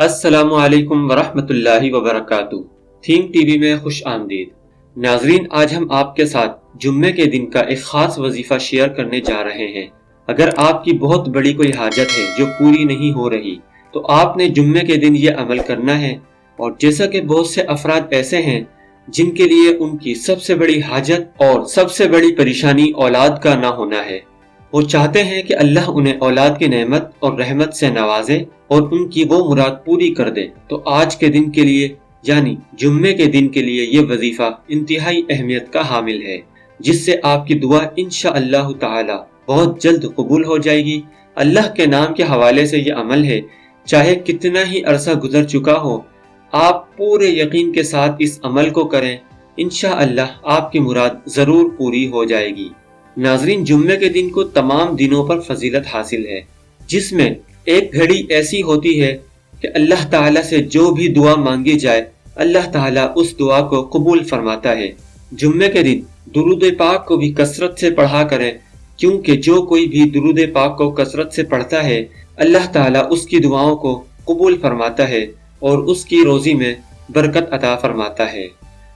السلام علیکم ورحمۃ اللہ وبرکاتہ۔ تھیم ٹی وی میں خوش آمدید ناظرین، آج ہم آپ کے ساتھ جمعے کے دن کا ایک خاص وظیفہ شیئر کرنے جا رہے ہیں۔ اگر آپ کی بہت بڑی کوئی حاجت ہے جو پوری نہیں ہو رہی تو آپ نے جمعے کے دن یہ عمل کرنا ہے۔ اور جیسا کہ بہت سے افراد ایسے ہیں جن کے لیے ان کی سب سے بڑی حاجت اور سب سے بڑی پریشانی اولاد کا نہ ہونا ہے۔ وہ چاہتے ہیں کہ اللہ انہیں اولاد کی نعمت اور رحمت سے نوازے اور ان کی وہ مراد پوری کر دے۔ تو آج کے دن کے لیے یعنی جمعے کے دن کے لیے یہ وظیفہ انتہائی اہمیت کا حامل ہے، جس سے آپ کی دعا انشاءاللہ تعالی بہت جلد قبول ہو جائے گی۔ اللہ کے نام کے حوالے سے یہ عمل ہے، چاہے کتنا ہی عرصہ گزر چکا ہو، آپ پورے یقین کے ساتھ اس عمل کو کریں، انشاءاللہ آپ کی مراد ضرور پوری ہو جائے گی۔ ناظرین، جمعے کے دن کو تمام دنوں پر فضیلت حاصل ہے، جس میں ایک گھڑی ایسی ہوتی ہے کہ اللہ تعالیٰ سے جو بھی دعا مانگی جائے اللہ تعالیٰ اس دعا کو قبول فرماتا ہے۔ جمعے کے دن درود پاک کو بھی کثرت سے پڑھا کریں، کیونکہ جو کوئی بھی درود پاک کو کثرت سے پڑھتا ہے اللہ تعالیٰ اس کی دعاؤں کو قبول فرماتا ہے اور اس کی روزی میں برکت عطا فرماتا ہے۔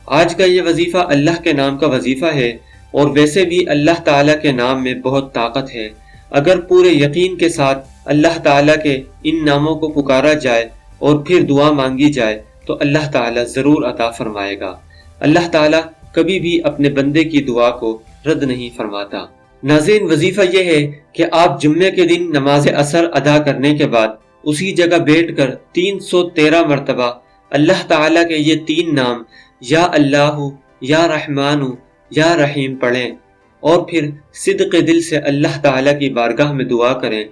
آج کا یہ وظیفہ اللہ کے نام کا وظیفہ ہے، اور ویسے بھی اللہ تعالیٰ کے نام میں بہت طاقت ہے۔ اگر پورے یقین کے ساتھ اللہ تعالیٰ کے ان ناموں کو پکارا جائے اور پھر دعا مانگی جائے تو اللہ تعالیٰ ضرور عطا فرمائے گا۔ اللہ تعالیٰ کبھی بھی اپنے بندے کی دعا کو رد نہیں فرماتا۔ ناظرین، وظیفہ یہ ہے کہ آپ جمعے کے دن نماز عصر ادا کرنے کے بعد اسی جگہ بیٹھ کر 313 مرتبہ اللہ تعالیٰ کے یہ 3 نام یا اللہ، یا رحمان، یا رحیم پڑھیں، اور پھر صدق دل سے اللہ تعالیٰ کی بارگاہ میں دعا کریں۔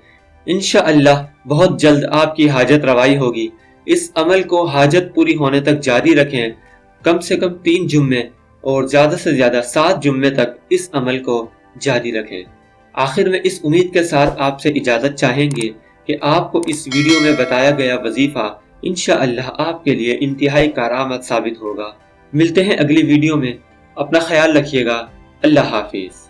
انشاءاللہ بہت جلد آپ کی حاجت روائی ہوگی۔ اس عمل کو حاجت پوری ہونے تک جاری رکھیں، کم سے کم 3 جمعے اور زیادہ سے زیادہ 7 جمعے تک اس عمل کو جاری رکھیں۔ آخر میں اس امید کے ساتھ آپ سے اجازت چاہیں گے کہ آپ کو اس ویڈیو میں بتایا گیا وظیفہ انشاءاللہ آپ کے لیے انتہائی کارآمد ثابت ہوگا۔ ملتے ہیں اگلی ویڈیو میں، اپنا خیال رکھیے گا۔ اللہ حافظ۔